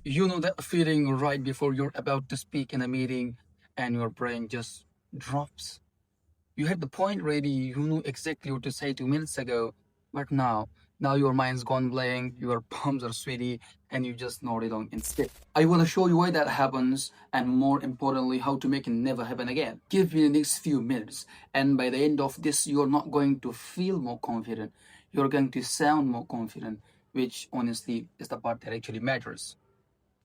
You know that feeling right before you're about to speak in a meeting and your brain just drops. You had the point ready, you knew exactly what to say 2 minutes ago, but now your mind's gone blank, your palms are sweaty, and you just nodded on instead. I want to show you why that happens, and more importantly, how to make it never happen again. Give me the next few minutes, and by the end of this, you're not going to feel more confident, you're going to sound more confident, which honestly is the part that actually matters.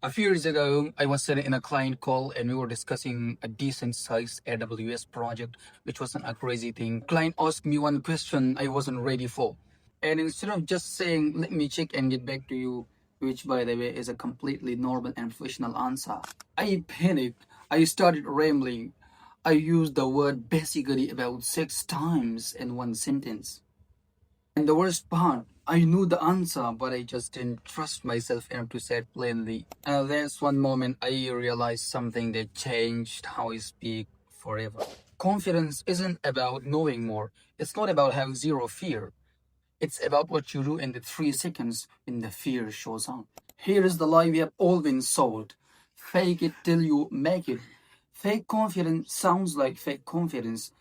A few years ago, I was sitting in a client call and we were discussing a decent sized AWS project, which wasn't a crazy thing. Client asked me one question I wasn't ready for. And instead of just saying, let me check and get back to you, which by the way is a completely normal and professional answer, I panicked. I started rambling. I used the word basically about 6 times in one sentence. And the worst part, I knew the answer, but I just didn't trust myself enough to say it plainly. And there's one moment I realized something that changed how I speak forever. Confidence isn't about knowing more. It's not about having zero fear. It's about what you do in the 3 seconds when the fear shows up. Here is the lie we have all been sold. Fake it till you make it. Fake confidence sounds like fake confidence.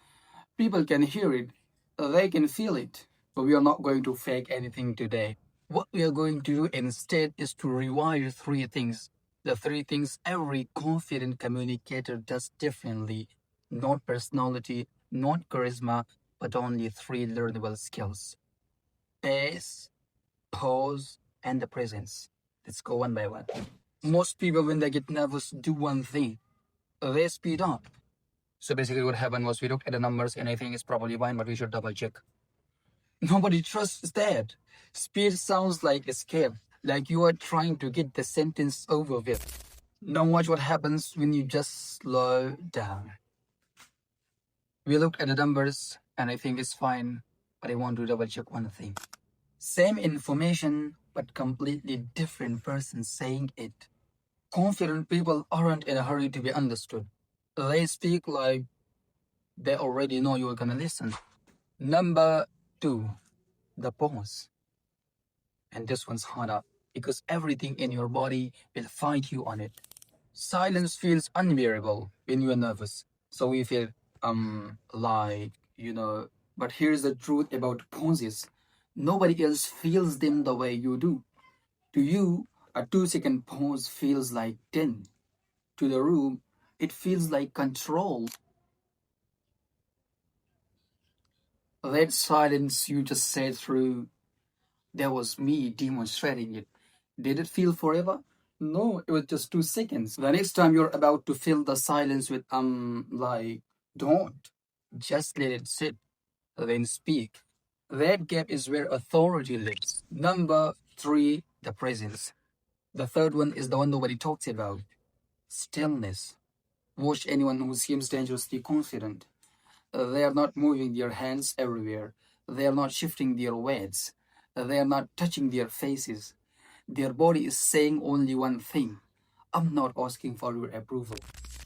People can hear it, they can feel it. But we are not going to fake anything today. What we are going to do instead is to rewire 3 things. The 3 things every confident communicator does differently. Not personality, not charisma, but only 3 learnable skills: pace, pause, and the presence. Let's go one by one. Most people, when they get nervous, do one thing: they speed up. So basically, what happened was we looked at the numbers, and I think it's probably fine, but we should double check. Nobody trusts that. Speed sounds like escape, like you are trying to get the sentence over with. Now watch what happens when you just slow down. We looked at the numbers, and I think it's fine, but I want to double check one thing. Same information, but completely different person saying it. Confident people aren't in a hurry to be understood. They speak like they already know you're gonna listen. Number 2, the pause. And this one's harder because everything in your body will fight you on it. Silence feels unbearable when you are nervous. So we feel like, but here's the truth about pauses. Nobody else feels them the way you do. To you, a 2 second pause feels like 10. To the room, it feels like control. That silence you just said through, that was me demonstrating it. Did it feel forever? No, it was just 2 seconds. The next time you're about to fill the silence with don't. Just let it sit, then speak. That gap is where authority lives. Number 3, the presence. The third one is the one nobody talks about: stillness. Watch anyone who seems dangerously confident. They are not moving their hands everywhere. They are not shifting their weights. They are not touching their faces. Their body is saying only one thing: I'm not asking for your approval.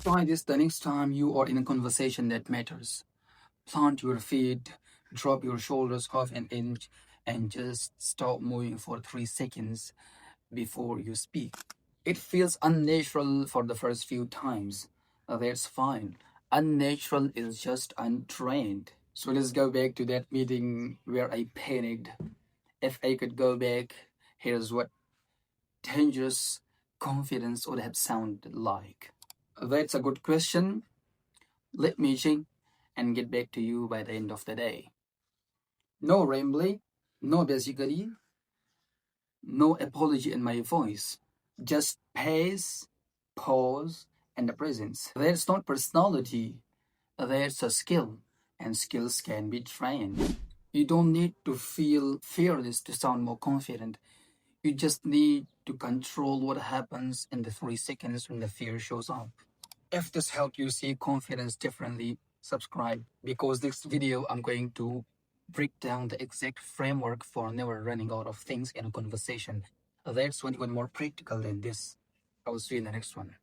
Try this the next time you are in a conversation that matters. Plant your feet, drop your shoulders half an inch, and just stop moving for 3 seconds before you speak. It feels unnatural for the first few times. That's fine. Unnatural is just untrained. So let's go back to that meeting where I panicked. If I could go back, here's what dangerous confidence would have sounded like. That's a good question. Let me think and get back to you by the end of the day. No rambling, no basically, no apology in my voice. Just pace, pause, and the presence. That's not personality, that's a skill, and skills can be trained. You don't need to feel fearless to sound more confident. You just need to control what happens in the 3 seconds when the fear shows up. If this helped you see confidence differently, subscribe, because next video I'm going to break down the exact framework for never running out of things in a conversation. That's one even more practical than this. I will see you in the next one.